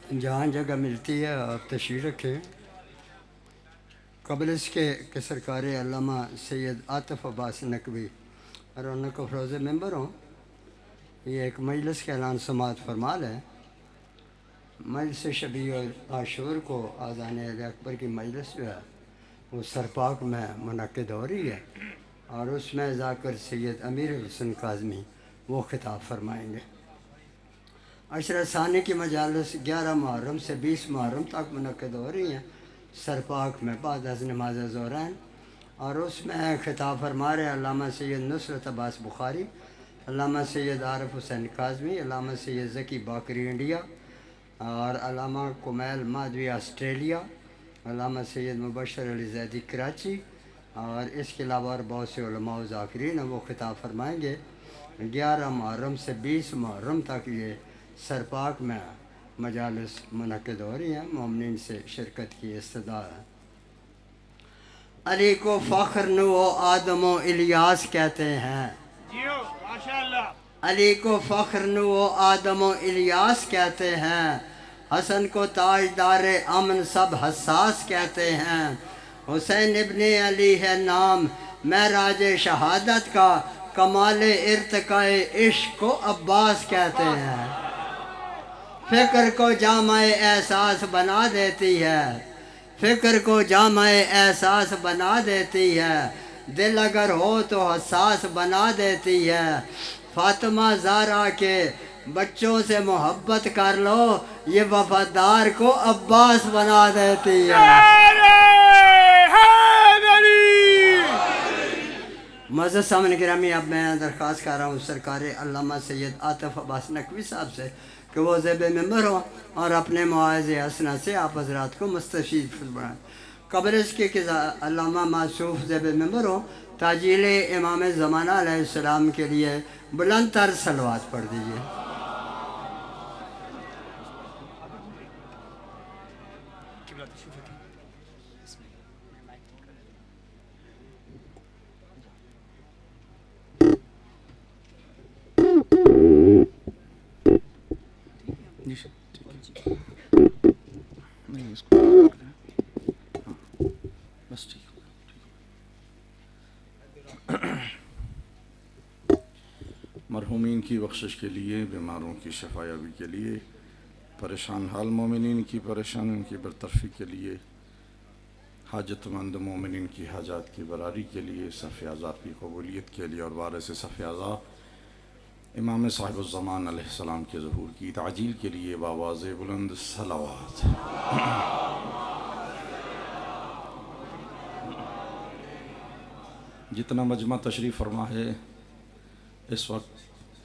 जहाँ जगह मिलती है आप तशरीफ़ रखें। कबल इसके कि सरकार अल्लामा सैयद आतिफ़ अब्बास नकवी और उनको फ़रोज़ मेंबर हों, ये एक मजलिस के ऐलान समात फरमाल है। मजलिस शबी और आशूर को आज़ान अकबर की मजलिस जो है वो सरपाक में मुनक़िद हो रही है और उसमें जाकर सैयद अमीर हुसैन काज़मी वो ख़िताब फरमाएँगे। अशरा सानी की मजालस 11 मुहर्रम से 20 मुहर्रम तक मुनक़िद हो रही हैं सरपाक में बाद अज़ नमाज़ ज़ोहरैन, और उसमें ख़िताब फरमा रहे अल्लामा सैयद नुसरत अब्बास बुखारी, अल्लामा सैयद आरिफ हुसैन काज़मी, अल्लामा सैयद ज़की बाकरी इंडिया और अल्लामा कुमैल माधवी ऑस्ट्रेलिया, अल्लामा सैयद मुबशर अली ज़ैदी कराची और इसके अलावा और बहुत से उलमा व ज़ाकिरीन वो ख़िताब फरमाएँगे। 11 मुहर्रम से 20 मुहर्रम तक ये सरपाक में मजालिस मुनक़िद हो रही हैं। मोमिनीन से शिरकत की इस्तदा है। अली को फ़ख्र न वो आदम व इलियास कहते हैं, अली को फ़ख्र न वो आदम व इलियास कहते हैं, हसन को ताजदार अमन सब हसास कहते हैं, हुसैन इब्ने अली है नाम महराज शहादत का, कमाल इर्तिकाए इश्क को अब्बास कहते हैं। फ़िक्र को जामाए एहसास बना देती है, फ़िक्र को जामाए एहसास बना देती है, दिल अगर हो तो हसास बना देती है। फातिमा ज़ारा के बच्चों से मोहब्बत कर लो, ये वफादार को अब्बास बना देती है। मज़द सामने गिरामी, अब मैं दरख्वास्त कर रहा हूँ सरकार अल्लामा सैयद आतिफ़ अब्बास नकवी साहब से कि वो ज़ेब मेंबर हो और अपने मवाज़े हसना से आप हज़रात को मुस्तफ़ीद फरमाएँ। कब्र इसके कि अल्लामा मासूफ़ ज़ेब मेंबर हो, ताजील इमाम ज़माना अलैहिस्सलाम के लिए बुलंद तर सलवात पढ़ दीजिए। नहीं इसको बस ठीक मरहूमीन की बख्शिश के लिए, बीमारों की शफायाबी के लिए, परेशान हाल मोमिनीन की परेशानियों की बरतरफ़ी के लिए, हाजतमंद मोमिनीन की हाजात की बरारी के लिए, सफ़ अज़ा की कबूलियत के लिए और वारिस सफ़ अज़ा इमाम साहिबुज़्ज़मान अलैहिस्सलाम के ज़हूर की ताजील के लिए बावाज़ बुलंद सलावात। जितना मजमा तशरीफ़ फरमा है, इस वक्त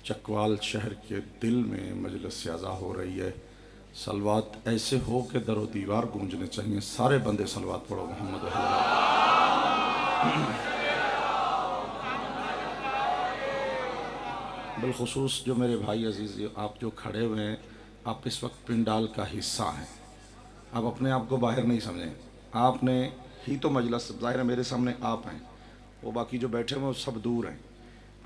चकवाल शहर के दिल में मजलिस अज़ा हो रही है। सलवात ऐसे हो कि दरो दीवार गूंजने चाहिए। सारे बंदे सलवात पढ़ो मोहम्मद। बिलखुसूस जो मेरे भाई अजीज़, आप जो खड़े हुए हैं, आप इस वक्त पिंडाल का हिस्सा हैं। आप अपने आप को बाहर नहीं समझें, आपने ही तो मजलिस, ज़ाहिर है मेरे सामने आप हैं, वो बाकी जो बैठे हुए वो सब दूर हैं।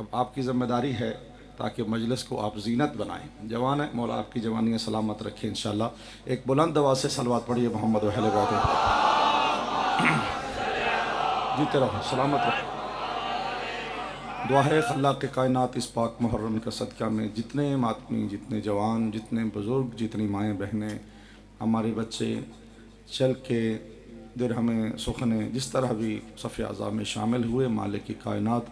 अब आपकी ज़िम्मेदारी है ताकि मजलिस को आप जीनत बनाएं। जवान है, मौला आपकी जवानियाँ सलामत रखें इंशाअल्लाह। एक बुलंद आवाज़ से सलवात पढ़िए मोहम्मद वहले बात। जीते रहो, सलामत रहो। दुआ है अल्लाह के कायनात इस पाक मुहर्रम का सदका में जितने मातमी, जितने जवान, जितने बुज़ुर्ग, जितनी माएँ बहनें, हमारे बच्चे चल के दिरहमें सुखने जिस तरह भी सफ़ अज़ा में शामिल हुए, मालिक की कायनात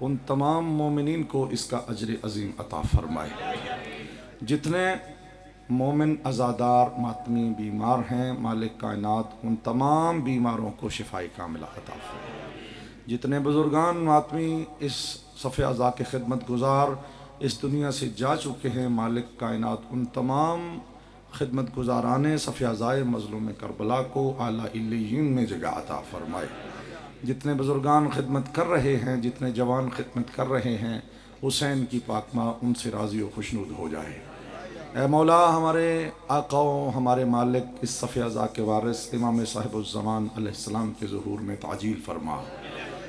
उन तमाम मोमिनीन को इसका अजर अज़ीम अता फ़रमाए। जितने मोमिन अज़ादार मातमी बीमार हैं, मालिक कायनात उन तमाम बीमारों को शिफाई कामिला अता फ़रमाए। जितने बुज़ुर्गान मातमी इस सफ़ अज़ा के खिदमत गुज़ार इस दुनिया से जा चुके हैं, मालिक कायनात उन तमाम खिदमत गुज़ाराने सफ़ अज़ाए मज़लूम करबला को आला इल्लियीन में जगह अता फ़रमाए। जितने बुज़ुर्गान खिदमत कर रहे हैं, जितने जवान खिदमत कर रहे हैं, हुसैन की पाक माँ उनसे राज़ी व खुशनुद हो जाए। ऐ मौला, हमारे आकाओं, हमारे मालिक इस सफ़ अज़ा के वारिस इमाम साहिबुज़्ज़मान अलैहिस्सलाम के ज़हूर में ताजील फरमा।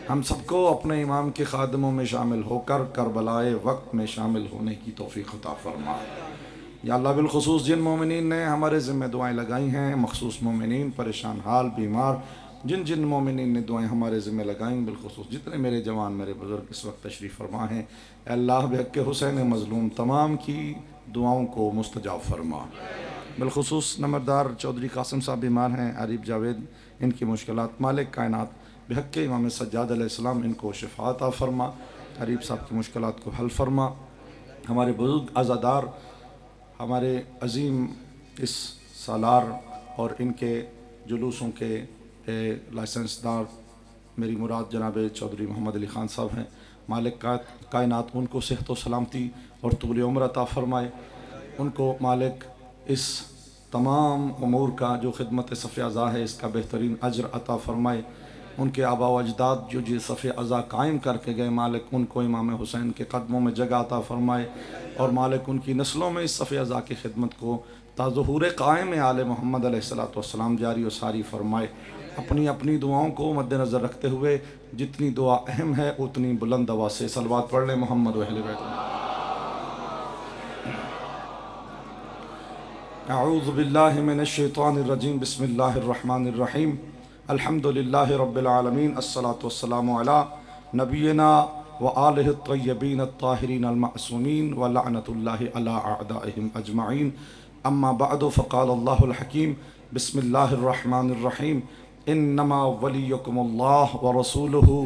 हम सबको अपने इमाम के खादमों में शामिल होकर करबलाए वक्त में शामिल होने की तौफ़ीक़ अता फ़रमा। या अल्लाह बिलखुसूस जिन मोमिनीन ने हमारे ज़िम्मे दुआएं लगाई हैं, मखसूस मोमिनीन, परेशान हाल, बीमार, जिन जिन मोमिनीन ने दुआएं हमारे ज़िम्मे लगाई, बिलखुसूस जितने मेरे जवान मेरे बुज़ुर्ग इस वक्त तशरीफ़ फरमा हैं, अल्लाह बेहक़ हुसैन मज़लूम तमाम की दुआओं को मुस्तजाब फरमा। बिलखुसूस नंबरदार चौधरी कासिम साहब बीमार हैं, आरिफ जावेद, इनकी मुश्किलात मालिक कायनात बेहक़ इमाम सज्जाद अलैहिस्सलाम इनको शिफ़ा अता फरमा, आरिफ साहब की मुश्किलात को हल फरमा। हमारे बुज़ुर्ग अज़ादार, हमारे अज़ीम इस सालार और इनके जुलूसों के लाइसेंसदार मेरी मुराद जनाब चौधरी मोहम्मद अली ख़ान साहब हैं, मालिक कायनात उनको सेहत व सलामती और तूल उम्र अता फ़रमाए। उनको मालिक इस तमाम उमूर का जो खिदमत सफ़े अज़ा है इसका बेहतरीन अजर अता फ़रमाए। उनके आबा व अजदाद जो जी सफ़े अज़ा कायम करके गए, मालिक उनको इमाम हुसैन के कदमों में जगह अता फ़रमाए और मालिक उनकी नस्लों में इस सफ़े अज़ा की खिदमत को ताज़ुहूर क़ायम आले मोहम्मद अलैहिस्सलातु वस्सलाम जारी और सारी फ़रमाए। अपनी अपनी दुआओं को मद्देनज़र रखते हुए जितनी दुआ अहम है उतनी बुलंद आवाज़ से सलवात पढ़ लें मोहम्मद व अहले बैत। अऊज़ु बिल्लाहि मिनश शैतानिर रजीम, बिस्मिल्लाहिर रहमानिर रहीम, अल्हम्दुलिल्लाहि रब्बिल आलमीन, अस्सलातु वस्सलामु अला नबियिना व आलिहि तय्यबीन अत्ताहिरीन अल-मासूमीन व लअनतुल्लाहि अला अअदाइहिम अजमईन, अम्मा बअदु, फ़क़ाल अल्लाहुल हकीम, बिस्मिल्लाहिर रहमानिर रहीम, इन्नमा वलियुकुमुल्लाह व रसूलुहु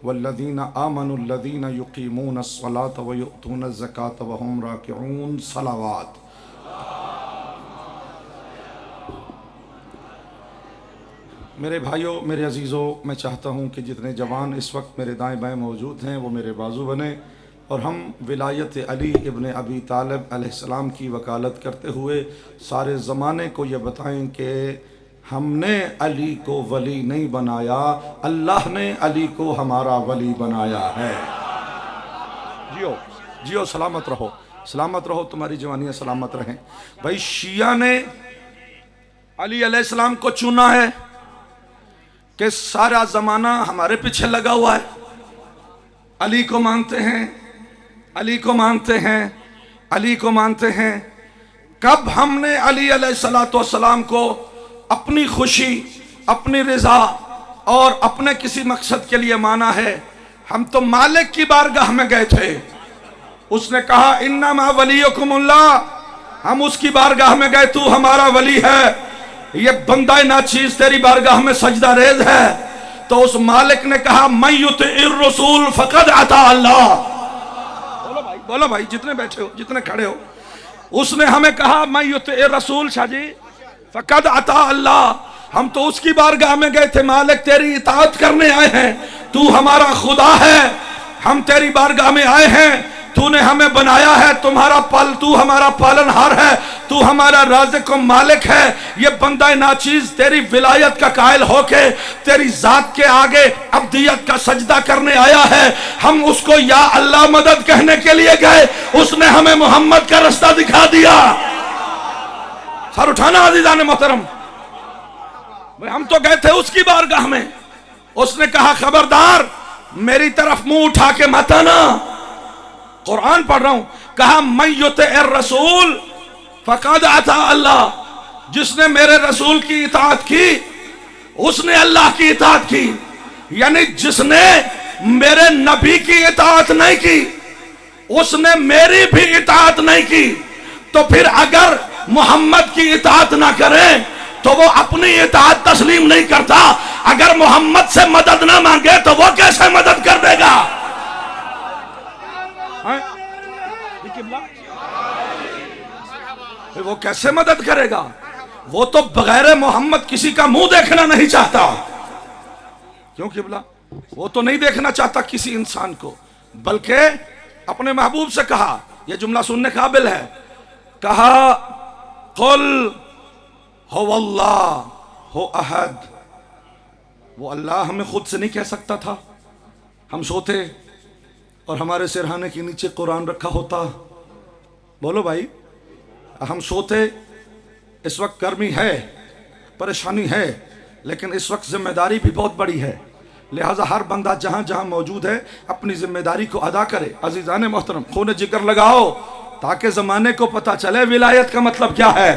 वल्लज़ीना आमनुल्लज़ीना युक़ीमूनस्सलाता व युअतूनज़्ज़काता व हुम राकिऊन। सलावात। मेरे भाइयों, मेरे अजीज़ों, मैं चाहता हूँ कि जितने जवान इस वक्त मेरे दाएं बाएं मौजूद हैं वो मेरे बाजू बने और हम विलायत अली इब्न अबी तालिब अलैहिस्सलाम की वकालत करते हुए सारे ज़माने को ये बताएं कि हमने अली को वली नहीं बनाया, अल्लाह ने अली को हमारा वली बनाया है। जियो जियो, सलामत रहो, तुम्हारी जवानियाँ सलामत रहें। भाई शिया ने अली अलैहिस्सलाम को चुना है कि सारा ज़माना हमारे पीछे लगा हुआ है, अली को मानते हैं, अली को मानते हैं, अली को मानते हैं। कब हमने अली अलैहिस्सलातु वस्सलाम को अपनी खुशी, अपनी रज़ा और अपने किसी मकसद के लिए माना है? हम तो मालिक की बारगाह में गए थे, उसने कहा इन्नमा वलियुकुमुल्लाह, हम उसकी बारगाह में गए, तू हमारा वली है, ये बंदा नाचीज तेरी बारगाह में सजदा रेज है। तो उस मालिक ने कहा मैं युतिइर रसूल फक़द अता अल्लाह। बोलो भाई जितने बैठे हो, जितने खड़े हो, उसने हमें कहा मैं युतिइर रसूल शाजी फक़द अता अल्लाह। हम तो उसकी बारगाह में गए थे, मालिक तेरी इताअत करने आए हैं, तू हमारा खुदा है, हम तेरी बारगाह में आए हैं, तूने हमें बनाया है, तू हमारा पालनहार है, तू हमारा राज़िक़ और मालिक है। ये बंदा नाचीज तेरी विलायत का कायल होके तेरी जात के आगे अब्दियत का सजदा करने आया है। हम उसको या अल्लाह मदद कहने के लिए गए, उसने हमें मोहम्मद का रास्ता दिखा दिया। सर उठाना अज़ीज़ान मोहतरम, हम तो गए थे उसकी बारगाह में, उसने कहा खबरदार मेरी तरफ मुंह उठा के मत आना, कुरान पढ़ रहा हूं। कहा मैं युतिइर रसूल फक़द अता अल्लाह, जिसने मेरे रसूल की इताअत की उसने अल्लाह की इताअत की। यानी जिसने मेरे नबी की इताअत नहीं की उसने मेरी भी इताअत नहीं की। तो फिर अगर मोहम्मद की इताअत ना करे तो वो अपनी इताअत तस्लीम नहीं करता। अगर मोहम्मद से मदद ना मांगे तो वो कैसे मदद कर देगा? वो कैसे मदद करेगा? वो तो बगैर मोहम्मद किसी का मुंह देखना नहीं चाहता। क्यों किबला? वो तो नहीं देखना चाहता किसी इंसान को, बल्कि अपने महबूब से कहा, यह जुमला सुनने काबिल है, कहा कुल हुवल्लाह हो अहद। वो अल्लाह हमें खुद से नहीं कह सकता था। हम सोते और हमारे सिरहाने के नीचे कुरान रखा होता। बोलो भाई, हम सोते, इस वक्त गर्मी है, परेशानी है, लेकिन इस वक्त जिम्मेदारी भी बहुत बड़ी है, लिहाजा हर बंदा जहां जहां मौजूद है अपनी जिम्मेदारी को अदा करे। अजीज़ान मोहतरम, खून जिगर लगाओ, ताकि जमाने को पता चले विलायत का मतलब क्या है।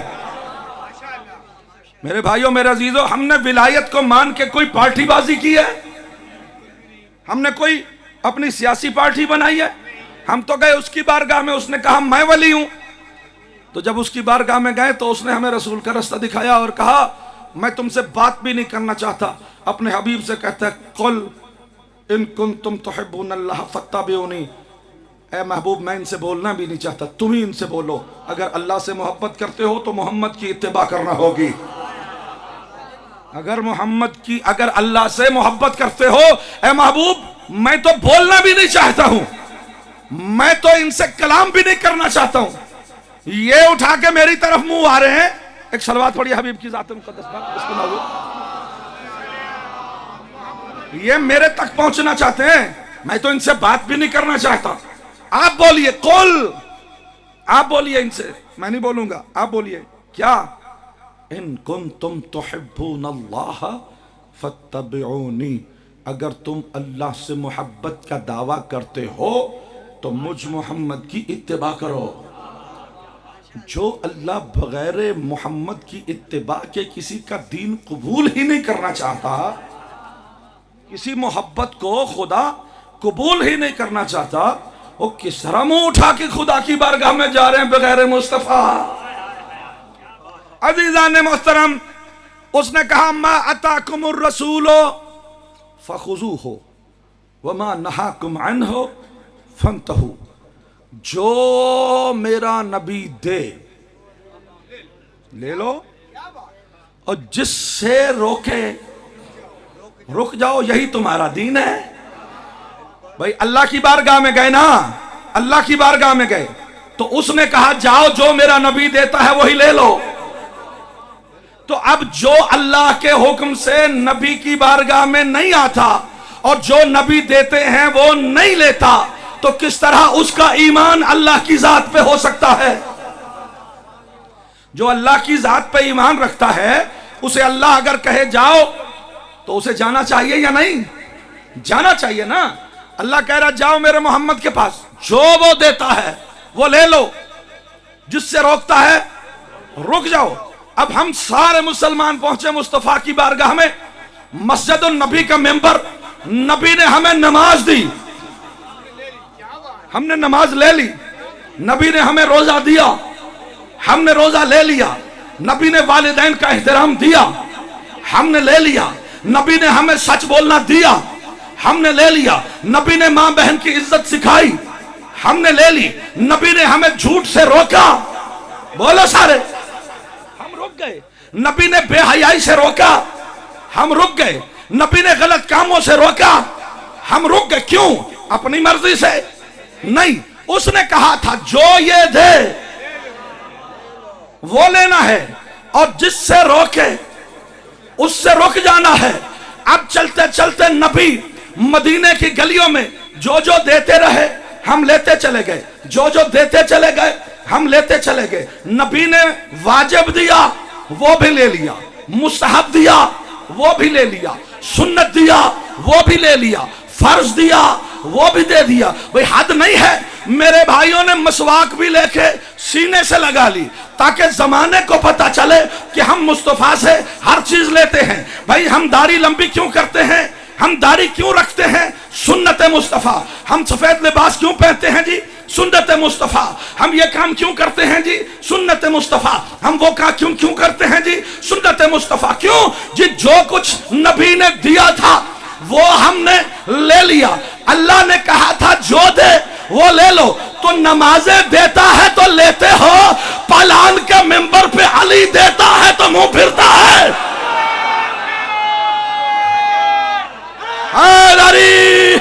मेरे भाइयों, मेरे अजीजों, हमने विलायत को मान के कोई पार्टीबाजी की है? हमने कोई अपनी सियासी पार्टी बनाई है? हम तो गए उसकी बारगाह में, उसने कहा मैं वली हूं। तो जब उसकी बारगाह में गए तो उसने हमें रसूल का रास्ता दिखाया और कहा मैं तुमसे बात भी नहीं करना चाहता। अपने हबीब से कहता है कुल इन कुंतुम तुहिब्बूनल्लाह फत्तबिऊनी, ए महबूब मैं इनसे बोलना भी नहीं चाहता, तुम ही इनसे बोलो। अगर अल्लाह से मोहब्बत करते हो तो मोहम्मद की इत्तिबा करना होगी। अगर अल्लाह से मोहब्बत करते हो, ए महबूब मैं तो बोलना भी नहीं चाहता हूं, मैं तो इनसे कलाम भी नहीं करना चाहता हूं, ये उठा के मेरी तरफ मुंह आ रहे हैं। एक सलवात पढ़िए हबीब की ज़ात मुक़द्दस पर। ये मेरे तक पहुंचना चाहते हैं, मैं तो इनसे बात भी नहीं करना चाहता। आप बोलिए कुल, आप बोलिए इनसे, मैं नहीं बोलूंगा, आप बोलिए क्या? इन कुंतुम तुहिब्बूनल्लाह फत्तबिऊनी, अगर तुम अल्लाह से मोहब्बत का दावा करते हो तो मुझ मोहम्मद की इत्तिबा करो। जो अल्लाह बगैर मोहम्मद की इत्तिबा के किसी का दीन कबूल ही नहीं करना चाहता, किसी मोहब्बत को खुदा कबूल ही नहीं करना चाहता, वो किस तरह मुंह उठा के खुदा की बारगाह में जा रहे हैं बगैर मुस्तफा। अज़ीज़ान मोहतरम, उसने कहा मा अताकुमुर रसूलो फखुज़ूहु वमा नहाकुम अन्हु फंतहू, जो मेरा नबी दे ले लो और जिससे रोके रुक जाओ, यही तुम्हारा दीन है। भाई अल्लाह की बारगाह में गए ना, अल्लाह की बारगाह में गए तो उसने कहा जाओ जो मेरा नबी देता है वही ले लो। तो अब जो अल्लाह के हुक्म से नबी की बारगाह में नहीं आता और जो नबी देते हैं वो नहीं लेता, तो किस तरह उसका ईमान अल्लाह की जात पे हो सकता है? जो अल्लाह की जात पे ईमान रखता है, उसे अल्लाह अगर कहे जाओ तो उसे जाना चाहिए या नहीं? जाना चाहिए ना। अल्लाह कह रहा जाओ मेरे मोहम्मद के पास, जो वो देता है वो ले लो, जिससे रोकता है रुक जाओ। अब हम सारे मुसलमान पहुंचे मुस्तफा की बारगाह में, मस्जिद नबी का मेंबर, नबी ने हमें नमाज दी, हमने नमाज ले ली, नबी ने हमें रोजा दिया, हमने रोजा ले लिया, नबी ने वालिदैन का एहतराम दिया, हमने ले लिया, नबी ने हमें सच बोलना दिया, हमने ले लिया, नबी ने मां बहन की इज्जत सिखाई, हमने ले ली, नबी ने हमें झूठ से रोका, बोलो सारे, हम रुक गए। नबी ने बेहयाई से रोका, हम रुक गए। नबी ने गलत कामों से रोका, हम रुक गए। क्यों? अपनी मर्जी से नहीं, उसने कहा था जो ये दे वो लेना है और जिससे रोके उससे रुक जाना है। अब चलते चलते नबी मदीने की गलियों में जो जो देते रहे हम लेते चले गए, जो जो देते चले गए हम लेते चले गए। नबी ने वाजिब दिया वो भी ले लिया, मुस्तहब दिया वो भी ले लिया, सुन्नत दिया वो भी ले लिया, फर्ज दिया वो भी दे दिया। भाई हद नहीं है। मेरे भाइयों ने मसवाक भी लेके सीने से लगा ली ताकि जमाने को पता चले कि हम मुस्तफा से हर चीज लेते हैं। भाई हम दाढ़ी लंबी क्यों करते हैं, हम दाढ़ी क्यों रखते हैं? सुन्नत मुस्तफा। हम सफेद लिबास क्यों पहनते हैं जी? सुन्नत मुस्तफा। हम ये काम क्यों करते हैं जी? सुन्नत मुस्तफा। हम वो काम क्यों क्यों करते हैं जी? सुन्नत मुस्तफा। क्यों जी? जो कुछ नबी ने दिया था वो हमने ले लिया। अल्लाह ने कहा था जो दे वो ले लो, तो नमाजें देता है तो लेते हो, पलान के मेंबर पे अली देता है तो मुंह फिरता है। अली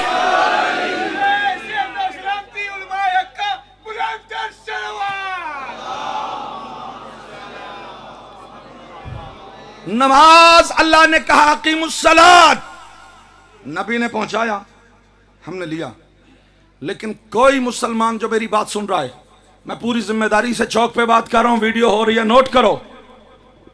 नमाज अल्लाह ने कहा अकीमुस्सलात, नबी ने पहुंचाया, हमने लिया। लेकिन कोई मुसलमान जो मेरी बात सुन रहा है, मैं पूरी जिम्मेदारी से चौक पे बात कर रहा हूं, वीडियो हो रही है, नोट करो।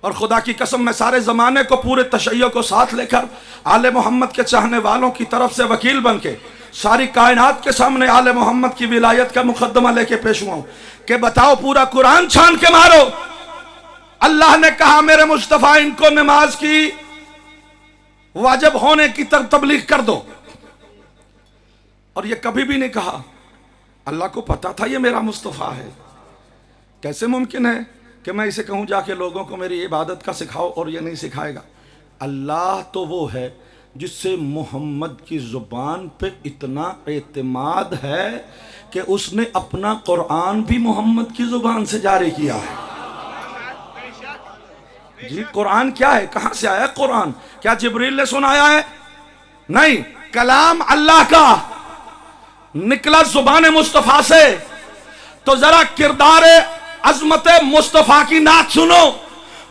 और खुदा की कसम मैं सारे जमाने को पूरे तशय्यो को साथ लेकर आले मोहम्मद के चाहने वालों की तरफ से वकील बन के सारी कायनात के सामने आले मोहम्मद की विलायत का मुकद्दमा लेके पेश हुआ हूं कि बताओ पूरा कुरान छान के मारो। अल्लाह ने कहा मेरे मुस्तफा इनको नमाज की वाजिब होने की तबलीग कर दो, और ये कभी भी नहीं कहा अल्लाह को पता था ये मेरा मुस्तफा है। कैसे मुमकिन है कि मैं इसे कहूं जाके लोगों को मेरी इबादत का सिखाओ और ये नहीं सिखाएगा। अल्लाह तो वो है जिससे मोहम्मद की जुबान पे इतना एतमाद है कि उसने अपना कुरान भी मोहम्मद की जुबान से जारी किया है। जी कुरान क्या है, कहां से आया कुरान? क्या जिब्रील ने सुनाया है? नहीं, कलाम अल्लाह का निकला जुबान मुस्तफा से। तो जरा किरदार अजमत मुस्तफा की नात सुनो।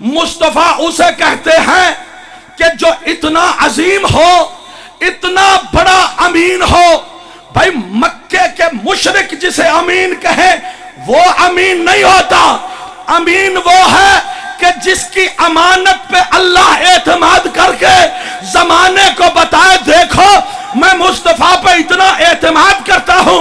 मुस्तफा उसे कहते हैं कि जो इतना अजीम हो, इतना बड़ा अमीन हो। भाई मक्के के मुशरिक जिसे अमीन कहे वो अमीन नहीं होता। अमीन वो है कि जिसकी अमानत पे अल्लाह एतमाद करके जमाने को बताए देखो मैं मुस्तफा पे इतना एतमाद करता हूं।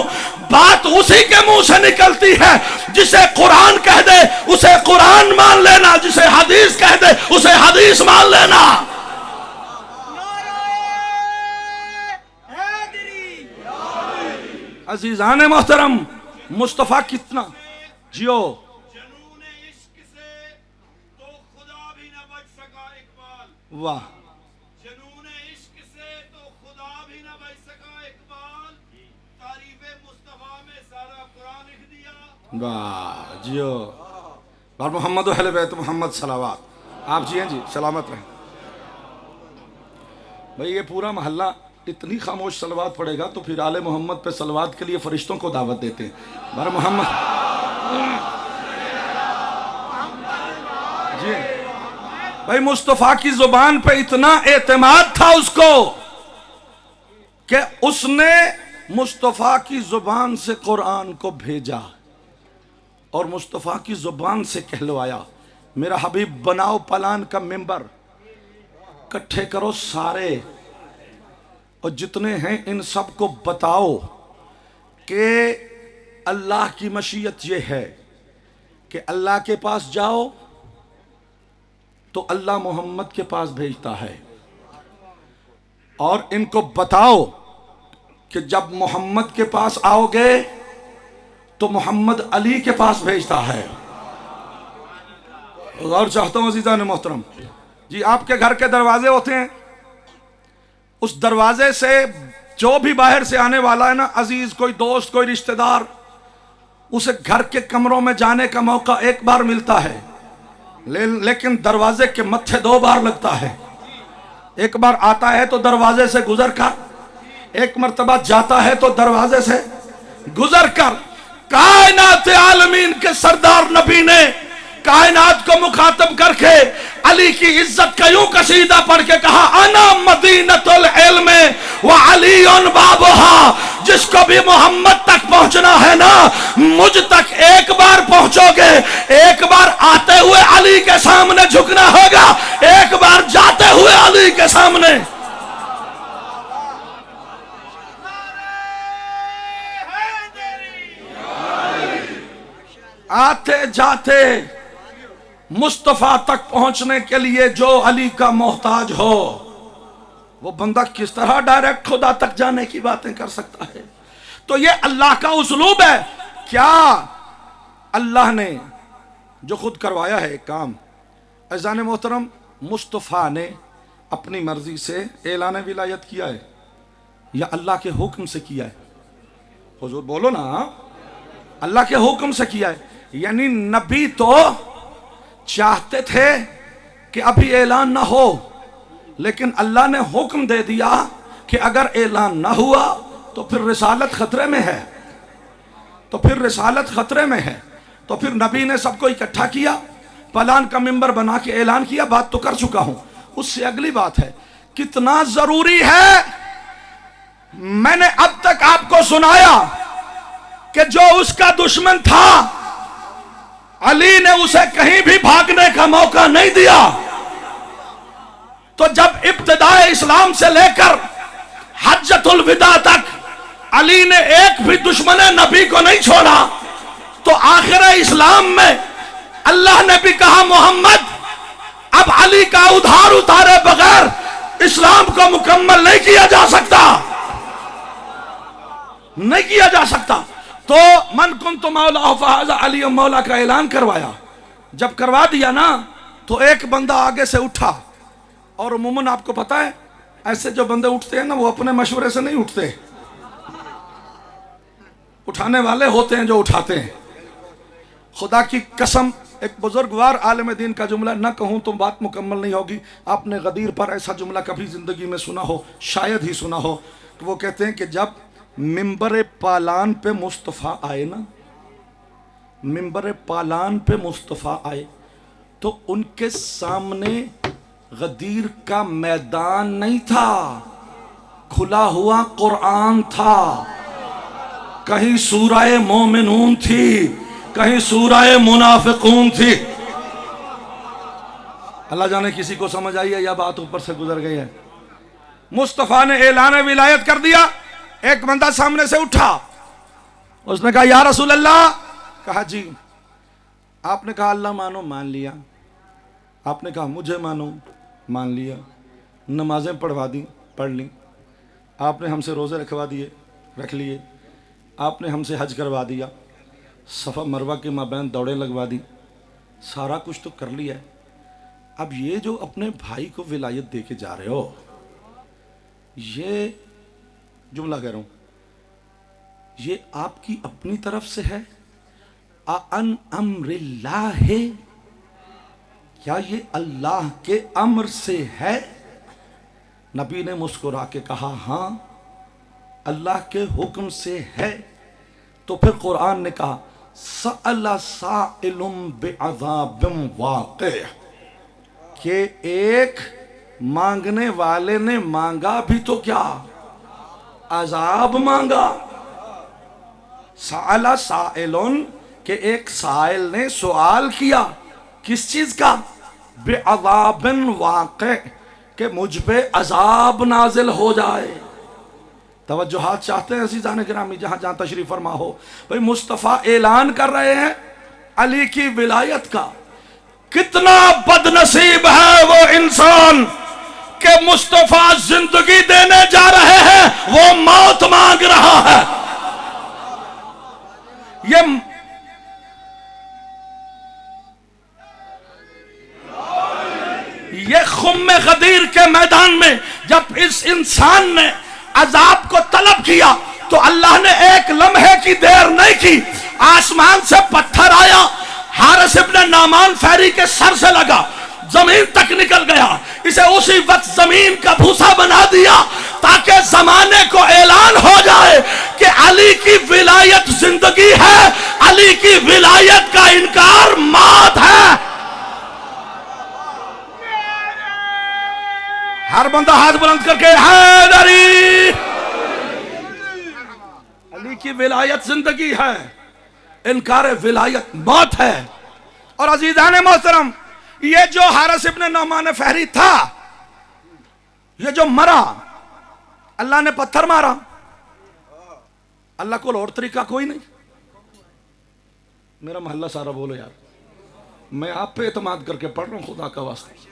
बात उसी के मुंह से निकलती है। जिसे कुरान कह दे उसे कुरान मान लेना, जिसे हदीस कह दे उसे हदीस मान लेना। अजीजान मोहतरम, मुस्तफा कितना जियो। वाह, जनून इश्क से तो खुदा भी न बच सका इकबाल। तारीफे मुस्तफा में सारा कुरान लिख दिया। वाह जियो। बार मोहम्मद अहले बैत मोहम्मद सलावत। आप जिए जी, सलामत रहें। भाई ये पूरा मोहल्ला इतनी खामोश सलवात पड़ेगा तो फिर आले मोहम्मद पे सलवात के लिए फरिश्तों को दावत देते हैं। बार मोहम्मद जी। भाई मुस्तफा की जुबान पे इतना एतमाद था उसको कि उसने मुस्तफा की जुबान से कुरान को भेजा और मुस्तफा की जुबान से कहलवाया मेरा हबीब बनाओ पलान का मिंबर, इकट्ठे करो सारे और जितने हैं इन सब को बताओ कि अल्लाह की मशीयत ये है कि अल्लाह के पास जाओ तो अल्लाह मोहम्मद के पास भेजता है, और इनको बताओ कि जब मोहम्मद के पास आओगे तो मोहम्मद अली के पास भेजता है। और चाहता हूं अजीज़ान मोहतरम जी, आपके घर के दरवाजे होते हैं, उस दरवाजे से जो भी बाहर से आने वाला है ना, अजीज कोई दोस्त कोई रिश्तेदार, उसे घर के कमरों में जाने का मौका एक बार मिलता है, लेकिन दरवाजे के मत्थे 2 बार लगता है। एक बार आता है तो दरवाजे से गुजर कर, एक मर्तबा जाता है तो दरवाजे से गुजर कर। कायनात आलमीन के सरदार नबी ने कायनात को मुखातब करके अली की इज्जत का यूं कसीदा पढ़ के कहा अना मदीनतुल इल्म व अलीउन बाबुहा। जिसको भी मोहम्मद तक पहुंचना है ना, मुझ तक एक बार पहुंचोगे, एक बार आते हुए अली के सामने झुकना होगा, एक बार जाते हुए अली के सामने। आते जाते मुस्तफा तक पहुंचने के लिए जो अली का मोहताज हो, वो बंदा किस तरह डायरेक्ट खुदा तक जाने की बातें कर सकता है? तो ये अल्लाह का उसलूब है। क्या अल्लाह ने जो खुद करवाया है काम, अज़ान मोहतरम, मुस्तफा ने अपनी मर्जी से ऐलान विलायत किया है या अल्लाह के हुक्म से किया है? हुजूर बोलो ना, अल्लाह के हुक्म से किया है। यानी नबी तो चाहते थे कि अभी ऐलान ना हो, लेकिन अल्लाह ने हुक्म दे दिया कि अगर ऐलान ना हुआ तो फिर रिसालत खतरे में है, तो फिर रिसालत खतरे में है। तो फिर नबी ने सबको इकट्ठा किया, पलान का मिंबर बना के ऐलान किया। बात तो कर चुका हूं। उससे अगली बात है कितना जरूरी है। मैंने अब तक आपको सुनाया कि जो उसका दुश्मन था, अली ने उसे कहीं भी भागने का मौका नहीं दिया। तो जब इब्तिदाए इस्लाम से लेकर हज्जतुल विदा तक अली ने एक भी दुश्मन नबी को नहीं छोड़ा, तो आखिर इस्लाम में अल्लाह ने भी कहा मोहम्मद अब अली का उधार उतारे बगैर इस्लाम को मुकम्मल नहीं किया जा सकता, नहीं किया जा सकता। तो मन कुंतु मौला फहाज़ा अली मौला का ऐलान करवाया। जब करवा दिया ना तो एक बंदा आगे से उठा, और उम्मन आपको पता है ऐसे जो बंदे उठते हैं ना वो अपने मशवरे से नहीं उठते, उठाने वाले होते हैं जो उठाते हैं। खुदा की कसम, एक बुजुर्गवार आलिम दीन का जुमला ना कहूं तो बात मुकम्मल नहीं होगी। आपने गदीर पर ऐसा जुमला कभी जिंदगी में सुना हो, शायद ही सुना हो, कि वो कहते हैं कि जब मिंबर पालान पे मुस्तफ़ा आए ना, मिंबर पालान पे मुस्तफ़ा आए तो उनके सामने गदीर का मैदान नहीं था, खुला हुआ कुरान था। कहीं सूरह मोमिनून थी, कहीं सूरह मुनाफिकून थी। अल्लाह जाने किसी को समझ आई है या बात ऊपर से गुजर गई है। मुस्तफ़ा ने ऐलान विलायत कर दिया। एक बंदा सामने से उठा, उसने कहा या रसूल अल्लाह। कहा जी। आपने कहा अल्लाह मानो, मान लिया। आपने कहा मुझे मानो, मान लिया। नमाजें पढ़वा दी, पढ़ ली। आपने हमसे रोज़े रखवा दिए, रख लिए। आपने हमसे हज करवा दिया, सफ़ा मरवा के माबैन दौड़े लगवा दी, सारा कुछ तो कर लिया है। अब ये जो अपने भाई को विलायत दे के जा रहे हो, ये जुमला कह रहा हूँ, ये आपकी अपनी तरफ से है अन अम्रिल्लाह है, क्या ये अल्लाह के अम्र से है? नबी ने मुस्कुरा के कहा हाँ, अल्लाह के हुक्म से है। तो फिर कुरान ने कहा सअला साइलुम बिअज़ाबिम वाक़ि, कि एक मांगने वाले ने मांगा भी तो क्या, अजाब मांगा। सअला साइलुन, कि एक साइल ने सवाल किया, किस चीज का? बिअज़ाबिन वाक़ि, कि मुझ पे अजाब नाजिल हो जाए। तवज्जुहात चाहते हैं अज़ीज़ान गिरामी जहां जहां तशरीफ फरमा हो। भाई मुस्तफ़ा ऐलान कर रहे हैं अली की विलायत का। कितना बदनसीब है वो इंसान कि मुस्तफ़ा जिंदगी देने जा रहे हैं, वो मौत मांग रहा है। ये खुम्मे गदीर के मैदान में जब इस इंसान ने अजाब को तलब किया तो अल्लाह ने एक लम्हे की देर नहीं की, आसमान से पत्थर आया, हारिस इब्न नामान फहरी के सर से लगा, जमीन तक निकल गया। इसे उसी वक्त जमीन का भूसा बना दिया ताकि जमाने को ऐलान हो जाए कि अली की विलायत जिंदगी है, अली की विलायत का इनकार मौत है। हर बंदा हाथ बुलंद करके हैदरी, अली की विलायत जिंदगी है, इनकार विलायत मौत है। और अजीजान मोहतरम, ये जो हारिस इब्न नौमान फहरी था, ये जो मरा, अल्लाह ने पत्थर मारा, अल्लाह को और तरीका कोई नहीं। मेरा मोहल्ला सारा बोलो यार, मैं आप पे एतमाद करके पढ़ रहा हूं खुदा का वास्ता।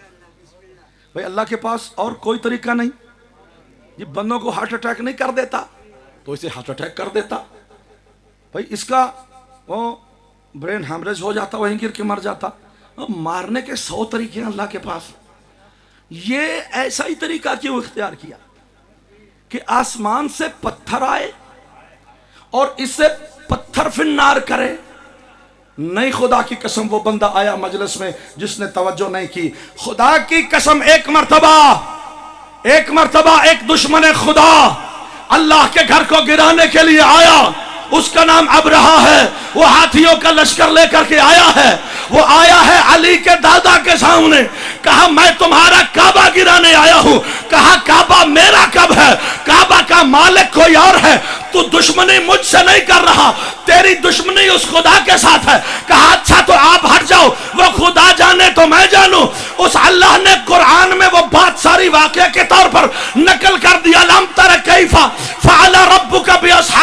भाई अल्लाह के पास और कोई तरीका नहीं। ये बंदों को हार्ट अटैक नहीं कर देता तो इसे हार्ट अटैक कर देता। भाई इसका वो ब्रेन हैमरेज हो जाता, वहीं गिर के मर जाता। मारने के 100 तरीके हैं अल्लाह के पास। ये ऐसा ही तरीका क्यों इख्तियार किया कि आसमान से पत्थर आए और इससे पत्थर फिन्नार करे? नहीं, खुदा की कसम वो बंदा आया मजलिस में जिसने तवज्जो नहीं की। खुदा की कसम एक मर्तबा एक दुश्मन खुदा अल्लाह के घर को गिराने के लिए आया। उसका नाम अबरहा है। वो हाथियों का लश्कर लेकर के आया है। वो आया है अली के दादा के सामने, कहा मैं तुम्हारा काबा गिराने आया हूं। कहा काबा मेरा कब है? काबा का मालिक कोई और है। तू दुश्मनी मुझसे नहीं कर रहा, तेरी दुश्मनी उस खुदा के साथ है। कहा अच्छा तो आप हट जाओ, वो खुदा जाने तो मैं जानूं। उस अल्लाह ने कुरान में वो बात सारी वाकया के तौर पर नकल कर दिया। लम तर कैफा फअला रब्बुका बिअस्हाबिल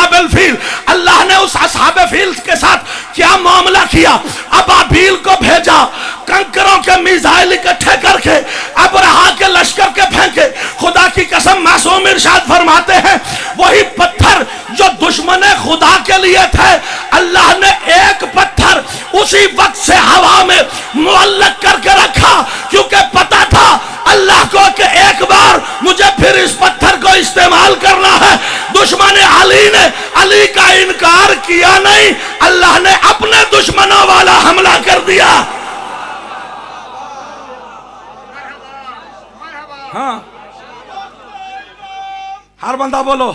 इसराफील के साथ क्या मामला किया। अबाबील को भेजा, कंकरों के मिसाइल इकट्ठे करके अबरहा के लश्कर के फेंके। खुदा की कसम मासूम इरशाद फरमाते हैं वही पत्थर जो दुश्मन खुदा के लिए थे, अल्लाह ने एक पत्थर उसी वक्त से हवा में मुअल्लक करके रखा, क्योंकि पता था अल्लाह को कि एक बार मुझे फिर इस पत्थर को इस्तेमाल करना है। दुश्मन अली ने अली का इनकार किया नहीं, अल्लाह ने अपने दुश्मनों वाला हमला कर दिया। हाँ, हर बंदा बोलो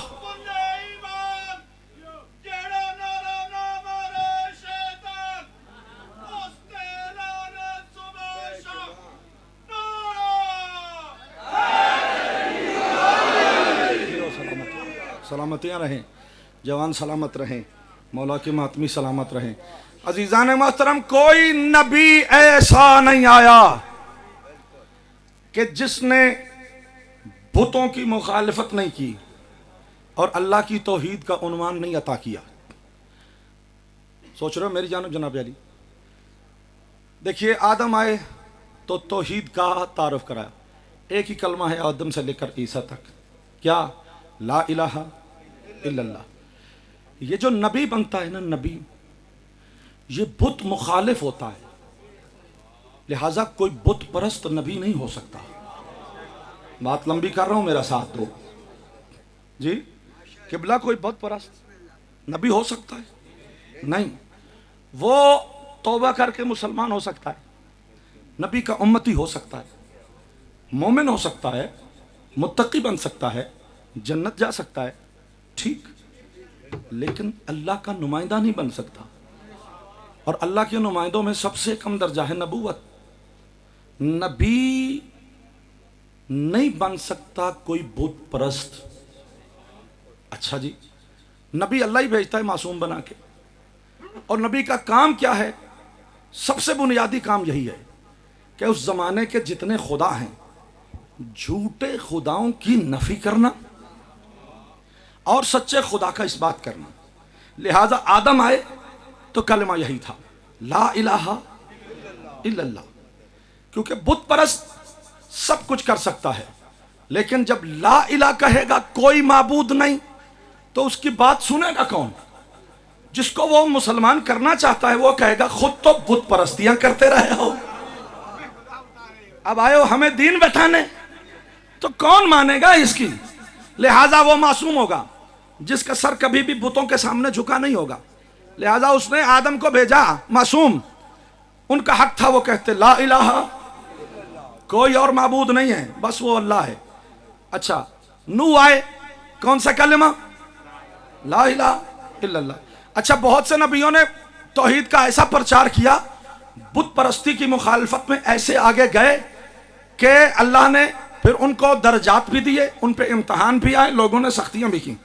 सलामतियाँ रहें, जवान सलामत रहें, मौला की मातमी सलामत रहें। अजीजान मोहतरम, कोई नबी ऐसा नहीं आया कि जिसने बुतों की मुखालिफत नहीं की और अल्लाह की तौहीद का उन्वान नहीं अता किया। सोच रहे हो मेरी जानब जनाब अली? देखिए, आदम आए तो तौहीद का तारुफ कराया। एक ही कलमा है आदम से लेकर ईसा तक, क्या? ला इलाहा इल्लल्लाह। ये जो नबी बनता है ना, नबी, ये बुत मुखालिफ होता है, लिहाजा कोई बुत परस्त नबी नहीं हो सकता। बात लंबी कर रहा हूं, मेरा साथ दो जी। किबला कोई बुत परस्त नबी हो सकता है? नहीं। वो तौबा करके मुसलमान हो सकता है, नबी का उम्मती हो सकता है, मोमिन हो सकता है, मुत्तकी बन सकता है, जन्नत जा सकता है, ठीक, लेकिन अल्लाह का नुमाइंदा नहीं बन सकता। और अल्लाह के नुमाइंदों में सबसे कम दर्जा है नबूवत। नबी नहीं बन सकता कोई बुत परस्त। अच्छा जी, नबी अल्लाह ही भेजता है मासूम बना के, और नबी का काम क्या है? सबसे बुनियादी काम यही है कि उस जमाने के जितने खुदा हैं, झूठे खुदाओं की नफी करना और सच्चे खुदा का इस बात करना। लिहाजा आदम आए तो कलमा यही था, ला इलाहा इल्लल्लाह। क्योंकि बुत परस्त सब कुछ कर सकता है, लेकिन जब ला इला कहेगा कोई माबूद नहीं, तो उसकी बात सुनेगा कौन? जिसको वो मुसलमान करना चाहता है वो कहेगा खुद तो बुत परस्तियां करते रहे हो, अब आए हो हमें दीन बैठाने, तो कौन मानेगा इसकी? लिहाजा वो मासूम होगा जिसका सर कभी भी बुतों के सामने झुका नहीं होगा। लिहाजा उसने आदम को भेजा मासूम, उनका हक था, वो कहते ला इलाहा, कोई और माबूद नहीं है, बस वो अल्लाह है। अच्छा, नूह आए, कौन सा कलमा? ला इलाहा इल्लल्लाह। अच्छा, बहुत से नबियों ने तौहीद का ऐसा प्रचार किया, बुत परस्ती की मुखालफत में ऐसे आगे गए कि अल्लाह ने फिर उनको दर्जात भी दिए, उन पे इम्तहान भी आए, लोगों ने सख्तियां भी की,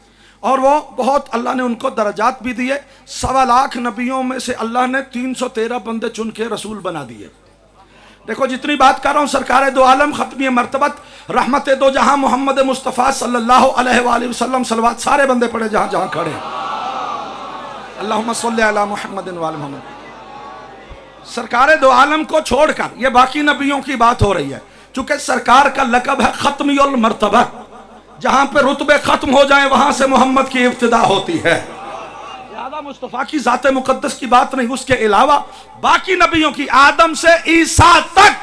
और वो बहुत अल्लाह ने उनको दर्जात भी दिए। 1.25 लाख नबियों में से अल्लाह ने 313 बंदे चुन के रसूल बना दिए। देखो, जितनी बात कर रहा हूँ, सरकार दो आलम, खत्मी मरतबत, रहमत दो जहां, मोहम्मद मुस्तफ़ा सल्लल्लाहु अलैहि वसल्लम, सलवात सारे बंदे पड़े जहां जहां खड़े। अल्लाहुम्मा सल्ली अला मुहम्मदिन व अला मुहम्मद। सरकार दो आलम को छोड़कर ये बाकी नबियों की बात हो रही है, चूंकि सरकार का लकब है खत्मियुल मर्तबा, जहां पे रुतबे खत्म हो जाएं वहां से मोहम्मद की इब्तिदा होती है। लिहाजा मुस्तफा की जाते मुकद्दस की बात नहीं, उसके अलावा बाकी नबियों की, आदम से ईसा तक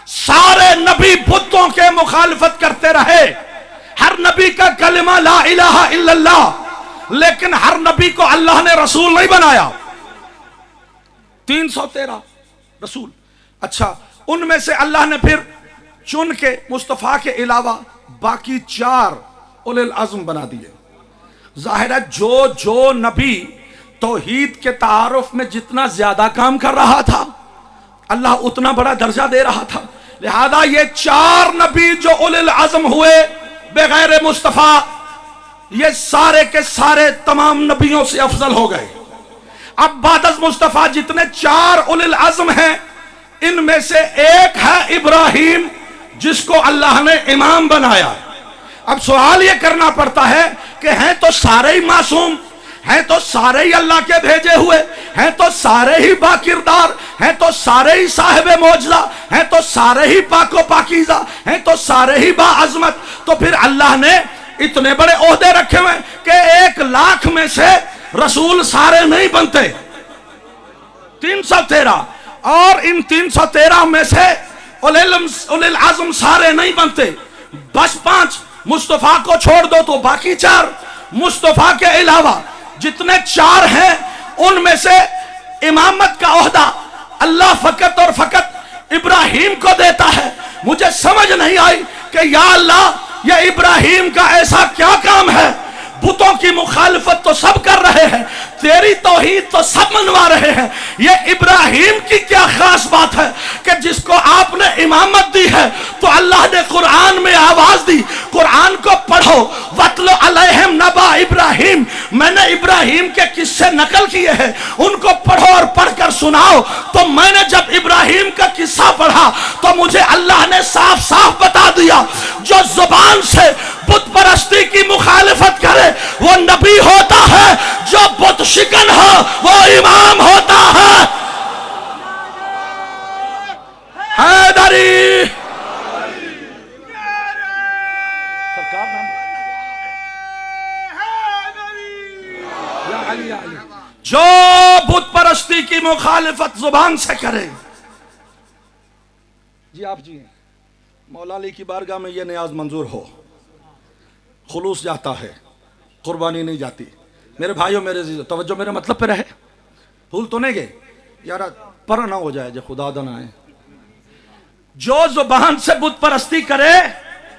सारे नबी बुतों के मुखालफत करते रहे। हर नबी का कलिमा ला इलाहा इल्लल्लाह, लेकिन हर नबी को अल्लाह ने रसूल नहीं बनाया। 313 रसूल। अच्छा, उनमें से अल्लाह ने फिर चुन के मुस्तफा के अलावा बाकी 4 उलिल अज़्म बना दिए। जाहिर है जो नबी तौहीद के तारुफ में जितना ज्यादा काम कर रहा था, अल्लाह उतना बड़ा दर्जा दे रहा था। लिहाजा ये 4 नबी जो उलिल अज़्म हुए बगैर मुस्तफा, ये सारे के सारे तमाम नबियों से अफजल हो गए। अब बादस मुस्तफा जितने 4 उलिल अज़्म हैं, इनमें से एक है इब्राहिम, जिसको अल्लाह ने इमाम बनाया। अब सवाल यह करना पड़ता है कि हैं तो सारे ही मासूम, हैं तो सारे ही अल्लाह के भेजे हुए, हैं तो सारे ही बाकिरदार, हैं तो सारे ही साहिब मौजज़ा, हैं तो सारे ही पाको पाकीज़ा, हैं तो सारे ही बाअज़मत। तो फिर अल्लाह ने इतने बड़े ओहदे रखे हुए कि 1 लाख में से रसूल सारे नहीं बनते, 313, और इन 313 में से उलिल आज़म सारे नहीं बनते, बस 5 मुस्तफ़ा को छोड़ दो तो बाकी 4। मुस्तफ़ा के अलावा जितने 4 हैं उनमें से इमामत का ओहदा अल्लाह फकत और फकत इब्राहिम को देता है। मुझे समझ नहीं आई कि या अल्लाह ये इब्राहिम का ऐसा क्या काम है, बुतों की मुखालिफत तो सब कर रहे हैं, तेरी तौहीद तो सब मनवा रहे हैं, ये इब्राहिम की क्या खास बात है कि जिसको आपने इमामत दी है। तो अल्लाह ने कुरान में आवाज दी, कुरान को पढ़ो, वतलो अलैहिम नबा इब्राहिम, मैंने इब्राहिम के किस्से नकल किए हैं, उनको पढ़ो और पढ़कर सुनाओ। तो मैंने जब इब्राहिम का किस्सा पढ़ा तो मुझे अल्लाह ने साफ साफ बता दिया, जो जुबान से बुत परस्ती की मुखालिफत करे वो नबी होता है, जो बुत शिकन हो वो इमाम होता है। हैदरी सरकार नाम जो बुत परस्ती की मुखालिफत जुबान से करे। जी आप जी मौला अली की बारगाह में यह नियाज मंजूर हो, खुलूस जाता है, कुर्बानी नहीं जाती। मेरे भाइयों मेरे तवज्जो मेरे मतलब पे रहे, भूल तो नहीं गए यार, पर ना हो जाए जो खुदा ना आए। जो जुबान से बुत परस्ती करे,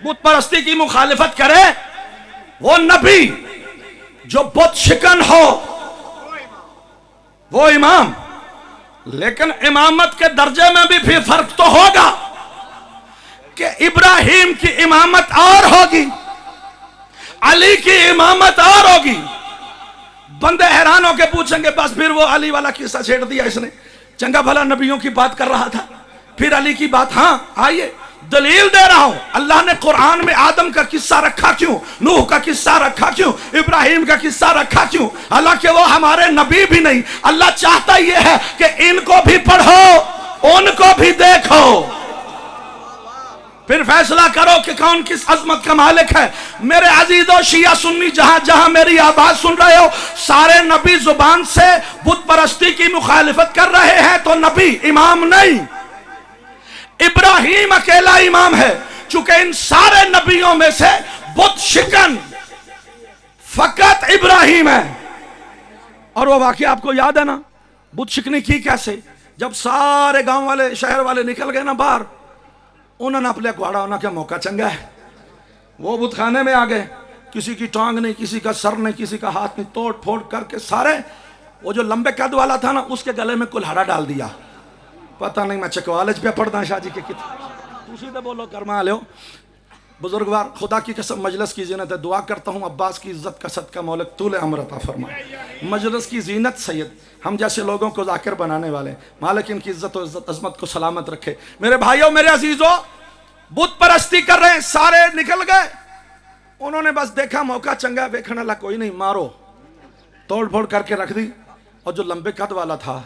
बुत परस्ती की मुखालिफत करे वो नबी, जो बुत शिकन हो वो इमाम। लेकिन इमामत के दर्जे में भी फिर फर्क तो होगा कि इब्राहिम की इमामत और होगी, अली की इमामत और होगी। बंदे हैरान होकर पूछेंगे बस फिर वो अली वाला किस्सा छेड़ दिया इसने, चंगा भला नबियों की बात कर रहा था, फिर अली की बात। हाँ आइए दलील दे रहा हूं, अल्लाह ने कुरान में आदम का किस्सा रखा क्यों, नूह का किस्सा रखा क्यों, इब्राहिम का किस्सा रखा क्यों? हालांकि वो हमारे नबी भी नहीं, अल्लाह चाहता यह है कि इनको भी पढ़ो, उनको भी देखो, फिर फैसला करो कि कौन किस अजमत का मालिक है। मेरे अजीजों शिया सुन्नी जहां जहां मेरी आवाज सुन रहे हो, सारे नबी जुबान से बुत परस्ती की मुखालिफत कर रहे हैं तो नबी इमाम नहीं, इब्राहिम अकेला इमाम है। चूंकि इन सारे नबियों में से बुत शिकन फकत इब्राहिम है। और वो वाकया आपको याद है ना, बुत शिकनी की कैसे, जब सारे गांव वाले शहर वाले निकल गए ना बाहर, उन्होंने अपने घोड़ा होना का मौका चंगा है, वो बुत खाने में आ गए, किसी की टांग नहीं, किसी का सर नहीं, किसी का हाथ नहीं, तोड़ फोड़ करके सारे, वो जो लंबे कद वाला था ना उसके गले में कुल्हाड़ा डाल दिया। पता नहीं मैं चकवालेज पे पढ़ता शाहजी के कितने उसी तो बोलो करमा लो। बुजुर्गवार खुदा की कसम मजलिस की जीनत है, दुआ करता हूँ अब्बास की इज्जत का सदका मौलिक तूले अमर अता फरमाए, मजलिस की जीनत सैयद हम जैसे लोगों को जाकिर बनाने वाले मालिक इनकी इज्जत और इज्जत अजमत को सलामत रखे। मेरे भाइयों मेरे अजीजों, बुत परस्ती कर रहे हैं, सारे निकल गए, उन्होंने बस देखा मौका चंगा, देखने लगा कोई नहीं, मारो, तोड़ फोड़ करके रख दी। और जो लंबे कद वाला था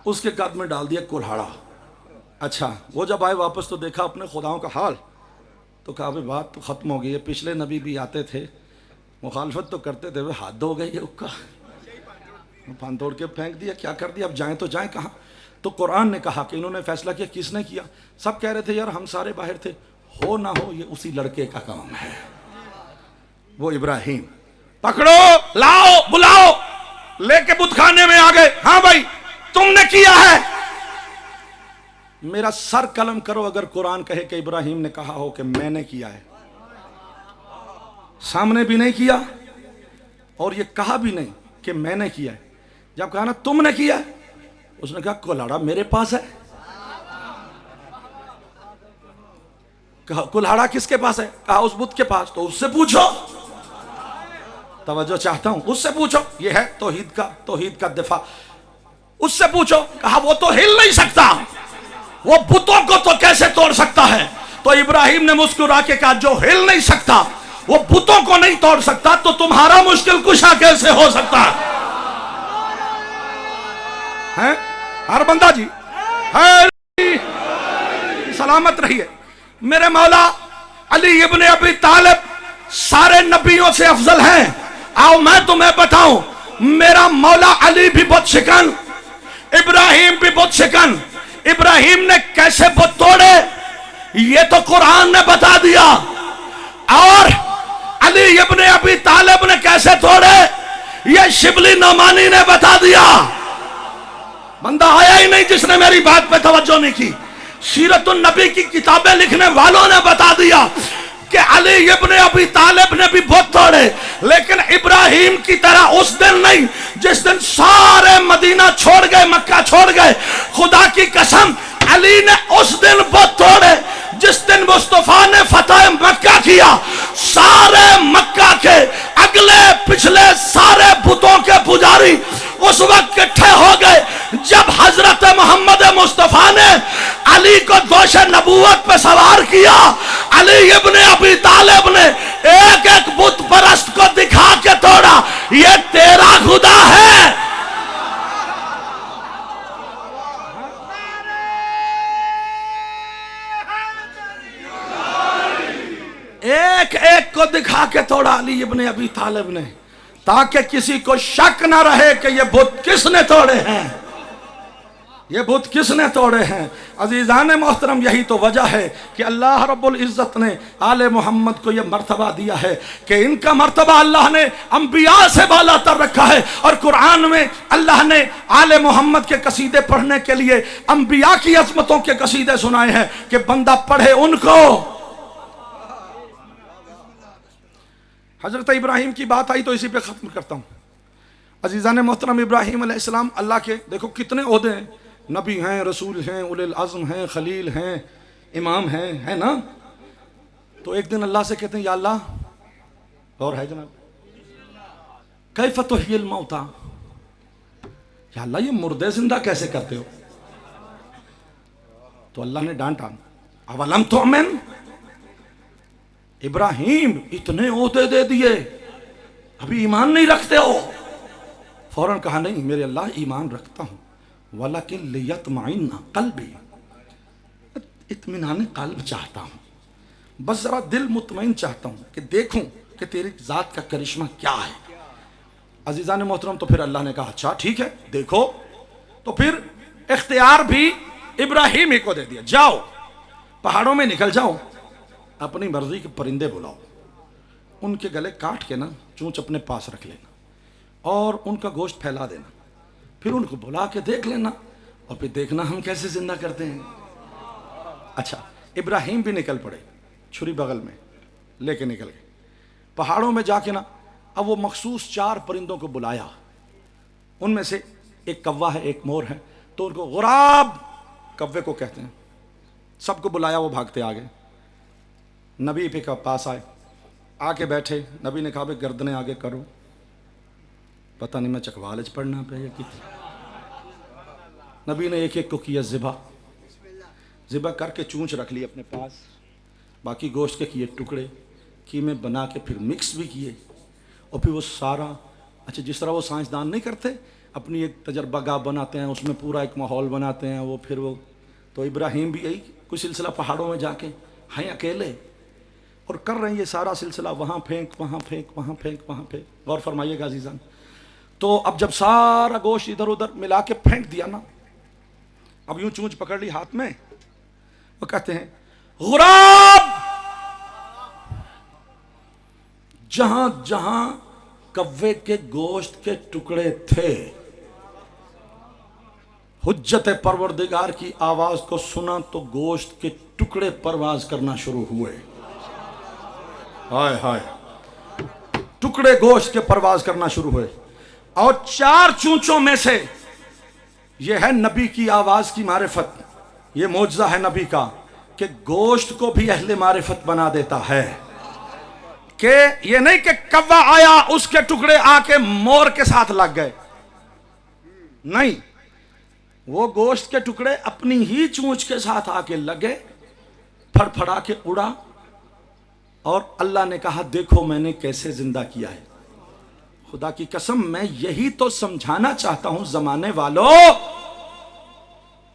उसके कद में डाल दिया कुल्हाड़ा। अच्छा वो जब आए वापस तो देखा अपने खुदाओं का हाल, तो कहा भाई बात तो खत्म हो गई है, पिछले नबी भी आते थे मुखालफत तो करते थे, वे हाथ धो गई है उक्का, फान तोड़ के फेंक दिया, क्या कर दिया, अब जाएं तो जाएं कहाँ। तो कुरान ने कहा कि इन्होंने फैसला किया, किसने किया? सब कह रहे थे यार हम सारे बाहर थे, हो ना हो ये उसी लड़के का काम है, वो इब्राहिम। पकड़ो, लाओ, बुलाओ, लेके बुत खाने में आ गए। हाँ भाई तुमने किया है, मेरा सर कलम करो अगर कुरान कहे कि इब्राहिम ने कहा हो कि मैंने किया है। सामने भी नहीं किया और ये कहा भी नहीं कि मैंने किया है। जब कहा ना तुमने किया है, उसने कहा कुल्हाड़ा मेरे पास है। कहा कुल्हाड़ा किसके पास है? कहा उस बुत के पास। तो उससे पूछो, तवज्जो चाहता हूं, उससे पूछो, ये है तौहीद का दिफा, उससे पूछो। कहा वो तो हिल नहीं सकता, वो बुतों को तो कैसे तोड़ सकता है? तो इब्राहिम ने मुस्कुरा के कहा जो हिल नहीं सकता वो बुतों को नहीं तोड़ सकता तो तुम्हारा मुश्किल कुशा कैसे हो सकता है? हर बंदा जी है, सलामत रहिए। मेरे मौला अली इब्ने अबी तालिब सारे नबियों से अफजल हैं। आओ मैं तुम्हें बताऊं, मेरा मौला अली भी बहुत शिकन, इब्राहिम भी बहुत शिकन। इब्राहिम ने कैसे बुत तोड़े ये तो कुरान ने बता दिया, और अली इब्ने अबी तालिब ने कैसे तोड़े ये शिबली नौमानी ने बता दिया। बंदा आया ही नहीं जिसने मेरी बात पे तवज्जो नहीं की। सीरतुन नबी की किताबें लिखने वालों ने बता दिया कि अली इब्ने अबी तालिब ने भी बुत तोड़े, लेकिन इब्राहिम की तरह उस दिन नहीं जिस दिन सारे मदीना छोड़ गए, मक्का छोड़ गए। खुदा की कसम अली ने उस दिन बुत तोड़े जिस दिन मुस्तफा ने फतह मक्का किया। सारे मक्का के अगले पिछले सारे बुतों के पुजारी उस वक्त इकट्ठे हो गए जब हजरत मोहम्मद मुस्तफा ने अली को दोषे नबूवत पे सवार किया। अली इब्ने अबी तालिब ने एक एक बुत परस्त को दिखा के तोड़ा, ये तेरा खुदा है। एक एक को दिखा के तोड़ा अली इब्ने अबी तालिब ने, ताकि किसी को शक ना रहे कि ये बुत किसने तोड़े हैं, ये बुत किसने तोड़े हैं। अजीजान मोहतरम, यही तो वजह है कि अल्लाह रब्बुल इज़्ज़त ने आले मोहम्मद को यह मर्तबा दिया है कि इनका मर्तबा अल्लाह ने अंबिया से बाला तर रखा है। और कुरान में अल्लाह ने आले मोहम्मद के कसीदे पढ़ने के लिए अंबिया की अज़मतों के कसीदे सुनाए हैं कि बंदा पढ़े उनको। हजरत इब्राहिम की बात आई तो इसी पे ख़त्म करता हूँ। अजीज़ान मोहतरम, इब्राहिम अलैहिस्सलाम अल्लाह के देखो कितने ओहदे हैं, नबी हैं, रसूल हैं, उलिल अज़्म हैं, खलील हैं, इमाम हैं, है ना। तो एक दिन अल्लाह से कहते हैं या अल्लाह, और है जनाब, कैफ़ तुह्यिल मौता, या अल्लाह ये मुर्दे जिंदा कैसे करते हो। तो अल्लाह ने डांटा, अवलम तुअमिन, इब्राहिम इतने ओहदे दे दिए अभी ईमान नहीं रखते हो। फौरन कहा नहीं मेरे अल्लाह ईमान रखता हूं, वलाकिन लियत्मइन्ना क़ल्बी, इत्मीनान क़ल्ब चाहता हूं, बस जरा दिल मुतमईन चाहता हूं कि देखूं कि तेरी जात का करिश्मा क्या है। अजीज़ान मोहतरम, तो फिर अल्लाह ने कहा अच्छा ठीक है देखो। तो फिर इख्तियार भी इब्राहिम ही को दे दिया, जाओ पहाड़ों में निकल जाओ, अपनी मर्जी के परिंदे बुलाओ, उनके गले काट के ना चूंच अपने पास रख लेना और उनका गोश्त फैला देना, फिर उनको बुला के देख लेना और फिर देखना हम कैसे जिंदा करते हैं। अच्छा, इब्राहिम भी निकल पड़े, छुरी बगल में लेके निकल गए पहाड़ों में जाके ना। अब वो मखसूस 4 परिंदों को बुलाया, उनमें से एक कौवा है, एक मोर है, तो उनको गुराब कौवे को कहते हैं। सबको बुलाया, वो भागते आ गए, नबी पे का पास आए, आके बैठे। नबी ने कहा भाई गर्दने आगे करो, पता नहीं मैं चकवालज पढ़ना पे या कि। नबी ने एक एक को किया ज़िबा करके चूंच रख ली अपने पास, बाकी गोश्त के किए टुकड़े, कीमे बना के फिर मिक्स भी किए और फिर वो सारा, अच्छा जिस तरह वो साइंसदान नहीं करते अपनी एक तजर्बागाह बनाते हैं, उसमें पूरा एक माहौल बनाते हैं वो, फिर वो तो इब्राहिम भी यही कुछ सिलसिला पहाड़ों में जाके हैं अकेले और कर रहे हैं ये सारा सिलसिला, वहाँ फेंक वहाँ फेंक वहाँ फेंक वहाँ फेंक। गौर फरमाइएगा अजीज़ान। तो अब जब सारा गोश्त इधर उधर मिला के फेंक दिया ना, अब यूं चूंच पकड़ ली हाथ में, वो कहते हैं गुराब, जहां जहां कव्वे के गोश्त के टुकड़े थे, हुज्जत परवरदिगार की आवाज को सुना तो गोश्त के टुकड़े परवाज करना शुरू हुए। हाय हाय, टुकड़े गोश्त के परवाज करना शुरू हुए। और 4 चूंचों में से यह है नबी की आवाज की मारिफत, यह मौजज़ा है नबी का कि गोश्त को भी अहले मारिफत बना देता है। कि ये नहीं कि कौवा आया उसके टुकड़े आके मोर के साथ लग गए, नहीं, वो गोश्त के टुकड़े अपनी ही चूंच के साथ आके लगे, फड़फड़ा के उड़ा और अल्लाह ने कहा देखो मैंने कैसे जिंदा किया है। खुदा की कसम मैं यही तो समझाना चाहता हूं जमाने वालों,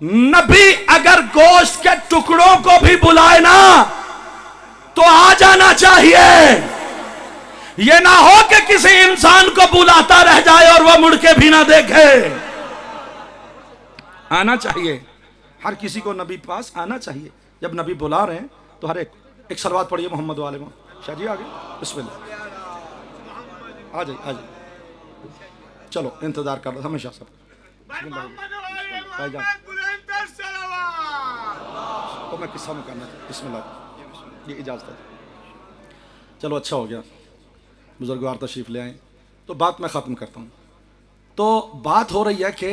नबी अगर गोश्त के टुकड़ों को भी बुलाए ना तो आ जाना चाहिए। यह ना हो कि किसी इंसान को बुलाता रह जाए और वह मुड़ के भी ना देखे। आना चाहिए, हर किसी को नबी पास आना चाहिए। जब नबी बुला रहे हैं तो हर एक सलवात पढ़िए मोहम्मद वाले में। शाह जी आ गए, बिस्मिल्लाह, आ जाइए आ जाइए। चलो इंतजार कर रहा था हमेशा सब। तो मैं किस्सा में करना था, बिस्मिल्लाह, ये इजाजत है। चलो अच्छा हो गया, बुजुर्गवार तशरीफ ले आए। तो बात मैं ख़त्म करता हूँ। तो बात हो रही है कि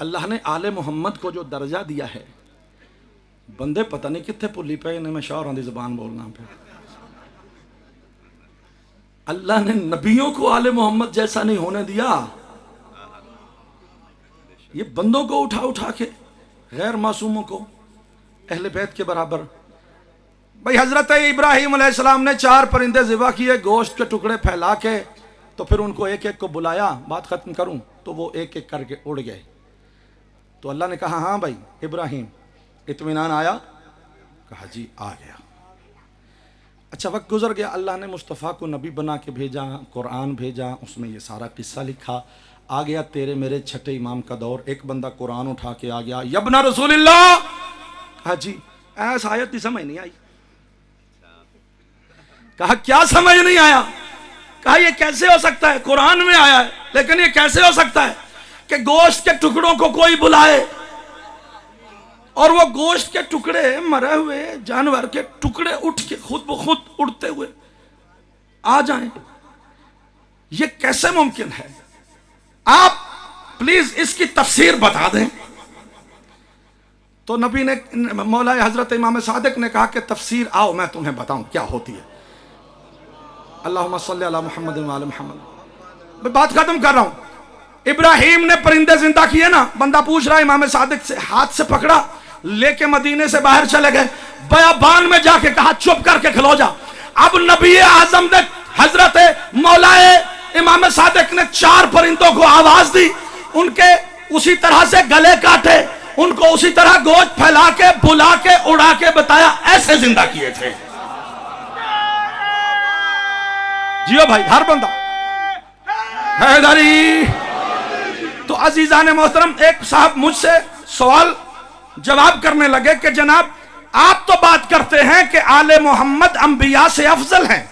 अल्लाह ने आले मोहम्मद को जो दर्जा दिया है, बंदे पता नहीं कितने भुली पे ने, मैं शाहरां दी ज़बान बोलना पे। अल्लाह ने नबियों को आले मोहम्मद जैसा नहीं होने दिया। ये बंदों को उठा उठा के, गैर मासूमों को अहले बैत के बराबर। भाई हजरत इब्राहीम अलैहिस्सलाम ने 4 परिंदे ज़िबा किए, गोश्त के टुकड़े फैला के, तो फिर उनको एक एक को बुलाया। बात खत्म करूं तो वो एक एक करके उड़ गए। तो अल्लाह ने कहा हाँ भाई इब्राहीम इत्मीनान आया? कहा जी आ गया। अच्छा वक्त गुजर गया, अल्लाह ने मुस्तफ़ा को नबी बना के भेजा, कुरान भेजा, उसमें ये सारा किस्सा लिखा। आ गया तेरे मेरे छठे इमाम का दौर। एक बंदा कुरान उठा के आ गया, यब्ना रसूलिल्लाह। कहा जी ऐसा आयत की समझ नहीं आई। कहा क्या समझ नहीं आया? कहा ये कैसे हो सकता है, कुरान में आया है, लेकिन ये कैसे हो सकता है कि गोश्त के टुकड़ों को कोई बुलाए और वो गोश्त के टुकड़े, मरे हुए जानवर के टुकड़े उठ के खुद ब खुद उड़ते हुए आ जाएं? ये कैसे मुमकिन है? आप प्लीज इसकी तफसीर बता दें। तो नबी ने, मौला हजरत इमाम सादिक ने कहा कि तफसीर आओ मैं तुम्हें बताऊं क्या होती है। अल्लाहुम्मा सल्ली अला मुहम्मद व आले मुहम्मद। मैं बात खत्म कर रहा हूं। इब्राहीम ने परिंदे जिंदा किए ना। बंदा पूछ रहा है इमाम सादिक से, हाथ से पकड़ा, लेके मदीने से बाहर चले गए, बयाबान में जाके कहा चुप करके खलो जा। अब नबी आजम ने, हजरत मौलाए इमाम सादिक ने 4 परिंदों को आवाज दी, उनके उसी तरह से गले काटे, उनको उसी तरह गोश्त फैला के, बुला के, उड़ा के बताया, ऐसे जिंदा किए थे। जियो भाई, हर बंदा हैदरी। तो अजीजान मोहतरम, एक साहब मुझसे सवाल जवाब करने लगे कि जनाब आप तो बात करते हैं कि आले मोहम्मद अंबिया से अफजल हैं,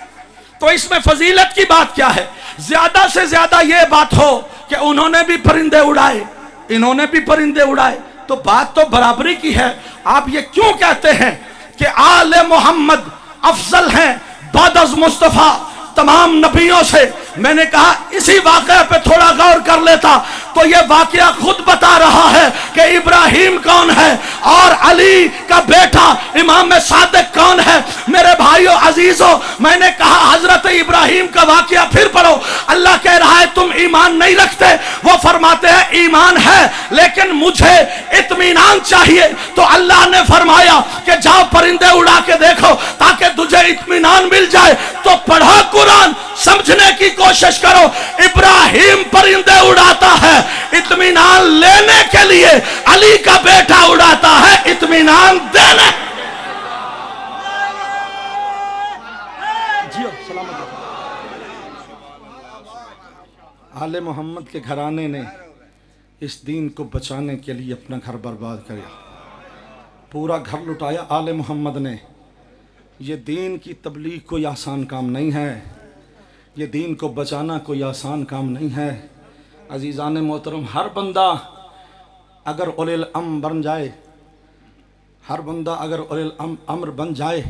तो इसमें फजीलत की बात क्या है? ज्यादा से ज्यादा यह बात हो कि उन्होंने भी परिंदे उड़ाए, इन्होंने भी परिंदे उड़ाए, तो बात तो बराबरी की है। आप ये क्यों कहते हैं कि आले मोहम्मद अफजल हैं बादअज़ मुस्तफ़ा तमाम नबियों से? मैंने कहा इसी वाक़या पे थोड़ा गौर कर लेता तो ये वाक़या खुद बता रहा है कि इब्राहीम कौन है और अली का बेटा इमाम सादिक कौन है। मेरे भाइयों अजीजों, मैंने कहा हजरत इब्राहीम का वाक़या फिर पढ़ो। अल्लाह कह रहा है तुम ईमान नहीं रखते, वो फरमाते हैं ईमान है लेकिन मुझे इत्मीनान चाहिए। तो अल्लाह ने फरमाया कि जाओ परिंदे उड़ा के देखो ताकि तुझे इत्मीनान मिल जाए। तो पढ़ो कुरान, समझने की कोशिश करो। इब्राहीम परिंदे उड़ाता है इत्मीनान लेने के लिए, अली का बेटा उड़ाता है इत्मीनान देने। जियो सलामत। आले मोहम्मद के घराने ने इस दीन को बचाने के लिए अपना घर बर्बाद किया, पूरा घर लुटाया आले मोहम्मद ने। ये दीन की तबलीग कोई आसान काम नहीं है, ये दीन को बचाना कोई आसान काम नहीं है। अजीज़ान मोहतरम, हर बंदा अगर उलिल अम्र बन जाए, हर बंदा अगर उलिल अम्र बन जाए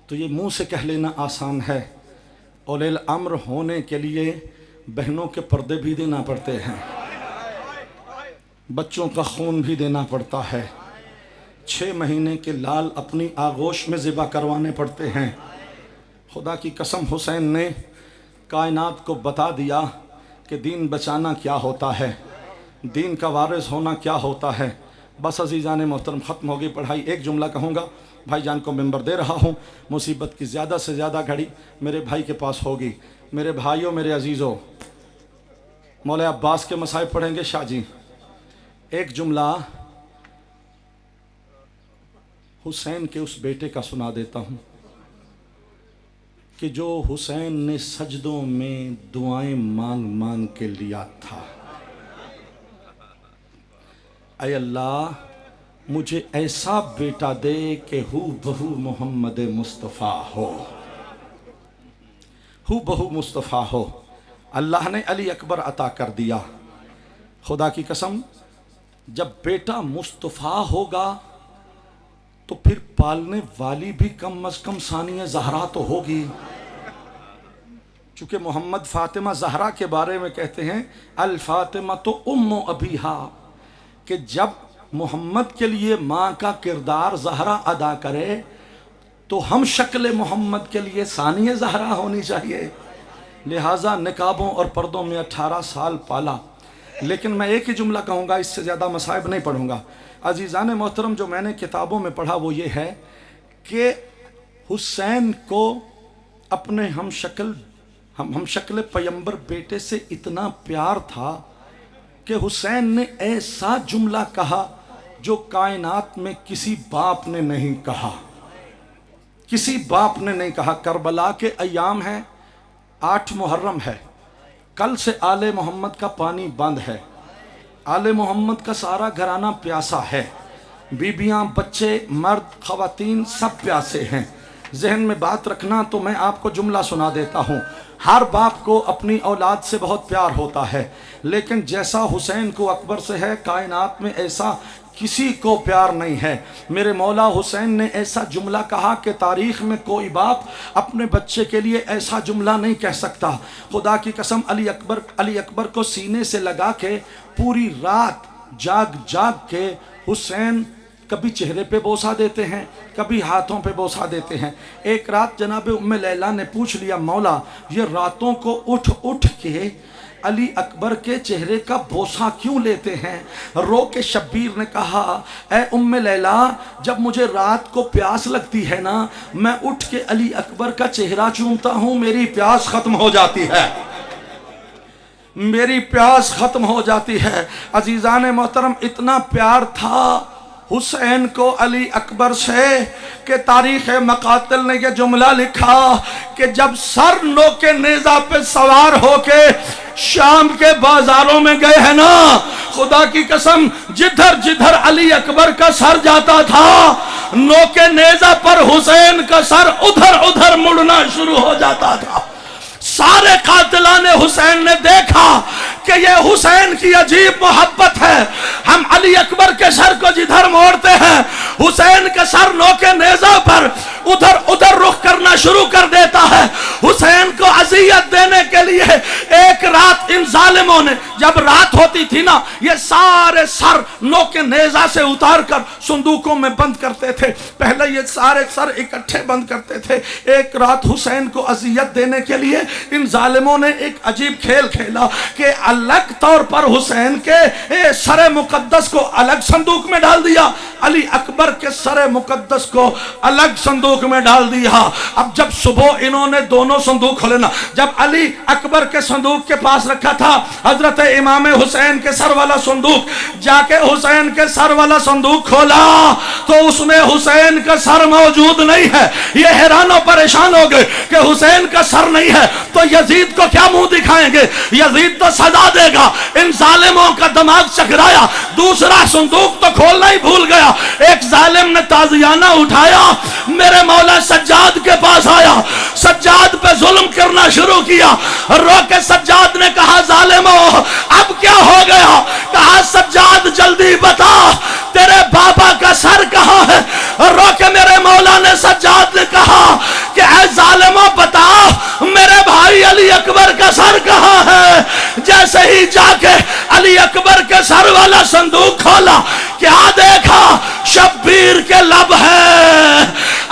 तो ये मुंह से कह लेना आसान है। उलिल अम्र होने के लिए बहनों के पर्दे भी देना पड़ते हैं, बच्चों का खून भी देना पड़ता है, 6 महीने के लाल अपनी आगोश में ज़िबा करवाने पड़ते हैं। खुदा की कसम हुसैन ने कायनात को बता दिया कि दीन बचाना क्या होता है, दीन का वारिस होना क्या होता है। बस अजीज़ान मोहतरम, ख़त्म हो गई पढ़ाई। एक जुमला कहूँगा, भाईजान को मेंबर दे रहा हूँ। मुसीबत की ज़्यादा से ज़्यादा घड़ी मेरे भाई के पास होगी। मेरे भाइयों, मेरे अजीज़ों, मौला अब्बास के मसाइब पढ़ेंगे शाह जी। एक जुमला हुसैन के उस बेटे का सुना देता हूँ कि जो हुसैन ने सजदों में दुआएं मांग मांग के लिया था। ऐ अल्लाह मुझे ऐसा बेटा दे कि हू बहू मोहम्मद मुस्तफ़ा हो, हू बहू मुस्तफ़ा हो। अल्लाह ने अली अकबर अता कर दिया। खुदा की कसम, जब बेटा मुस्तफ़ा होगा तो फिर पालने वाली भी कम अज़ कम सानिया ज़हरा तो होगी। चूँकि मोहम्मद फ़ातिमा ज़हरा के बारे में कहते हैं अल फ़ातिमा तो उम्मो अबीहा, कि जब मोहम्मद के लिए माँ का किरदार ज़हरा अदा करे तो हम शक्ल मोहम्मद के लिए सानिया ज़हरा होनी चाहिए। लिहाजा निकाबों और पर्दों में 18 साल पाला। लेकिन मैं एक ही जुमला कहूँगा, इससे ज़्यादा मसाइब नहीं पढ़ूँगा। अजीज़ान मोहतरम, जो मैंने किताबों में पढ़ा वो ये है कि हुसैन को अपने हम शक्ल पैगंबर बेटे से इतना प्यार था कि हुसैन ने ऐसा जुमला कहा जो कायनात में किसी बाप ने नहीं कहा, किसी बाप ने नहीं कहा। करबला के अयाम हैं, 8 मुहर्रम है, कल से आले मोहम्मद का पानी बंद है। आले मोहम्मद का सारा घराना प्यासा है, बीबियां, बच्चे, मर्द, ख़वातीन सब प्यासे हैं। जहन में बात रखना। तो मैं आपको जुमला सुना देता हूँ। हर बाप को अपनी औलाद से बहुत प्यार होता है, लेकिन जैसा हुसैन को अकबर से है, कायनात में ऐसा किसी को प्यार नहीं है। मेरे मौला हुसैन ने ऐसा जुमला कहा कि तारीख़ में कोई बाप अपने बच्चे के लिए ऐसा जुमला नहीं कह सकता। खुदा की कसम, अली अकबर को सीने से लगा के पूरी रात जाग जाग के हुसैन कभी चेहरे पे बोसा देते हैं, कभी हाथों पे बोसा देते हैं। एक रात जनाब उम्मे लैला ने पूछ लिया, मौला ये रातों को उठ उठ के अली अकबर के चेहरे का बोसा क्यों लेते हैं? रो के शब्बीर ने कहा, ए उम्मे लैला, जब मुझे रात को प्यास लगती है ना, मैं उठ के अली अकबर का चेहरा चूमता हूँ, मेरी प्यास खत्म हो जाती है, मेरी प्यास खत्म हो जाती है। अजीज़ान मोहतरम, इतना प्यार था हुसैन को अली अकबर से कि तारीख़ मकातिल ने यह जुमला लिखा कि जब सर नोके नेज़ा पे सवार होके शाम के बाजारों में गए हैं ना, खुदा की कसम, जिधर जिधर अली अकबर का सर जाता था, नोके नेज़ा पर हुसैन का सर उधर उधर मुड़ना शुरू हो जाता था। सारे कातिलाने हुसैन ने देखा कि यह हुसैन की अजीब मोहब्बत है। हम अली अकबर के सर को जिधर मोड़ते हैं, हुसैन के सर नोके नेज़ा पर उधर उधर रुख करना शुरू कर देता है। हुसैन को अजियत देने के लिए एक रात इन जालिमों ने, जब रात होती थी ना, ये सारे सर नोके नेज़ा से उतार कर संदूकों में बंद करते थे। पहले ये सारे सर इकट्ठे बंद करते थे। एक रात हुसैन को अजियत देने के लिए इन जालिमों ने एक अजीब खेल खेला कि अलग तौर पर हुसैन के सरे मुकद्दस को अलग संदूक में डाल दिया, अली अकबर के सरे मुकद्दस को अलग संदूक में डाल दिया। अब जब सुबह इन्होंने दोनों संदूक खोले ना, जब अली अकबर के संदूक के पास रखा था हजरत इमाम हुसैन के सर वाला संदूक, जाके हुसैन के सर वाला संदूक खोला तो उसमें हुसैन का सर मौजूद नहीं है। ये हैरान परेशान हो गए कि हुसैन का सर नहीं है तो यजीद को क्या मुंह दिखाएंगे, यजीद तो सजा देगा। इन जालिमों का दिमाग चकराया, दूसरा संदूक तो खोलना ही भूल गया। एक जालिम ने ताजियाना उठाया, मेरे मौला सज्जाद के पास आया, सज्जाद पे जुल्म करना शुरू किया। रो के सज्जाद ने कहा, जालिमों अब क्या हो गया? कहा, सज्जाद जल्दी बता तेरे बाबा का सर कहाँ है? रो के मेरे मौला ने सज्जाद ने कहा कि ऐ जालिमों बता मेरे भाई अली अकबर का सर कहाँ है? जैसे ही जाके अली अकबर के सर वाला संदूक खोला, क्या देखा? शब्बीर के लब है।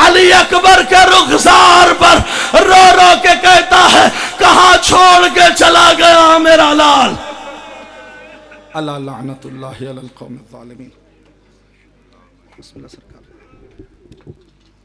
अली अकबर के रुखसार पर रो रो के कहता है, कहाँ छोड़ के चला गया मेरा लाल? अल्लाह लानतुल्लाहि अलल कौमिज़ ज़ालिमीन। बिस्मिल्लाह सरकार।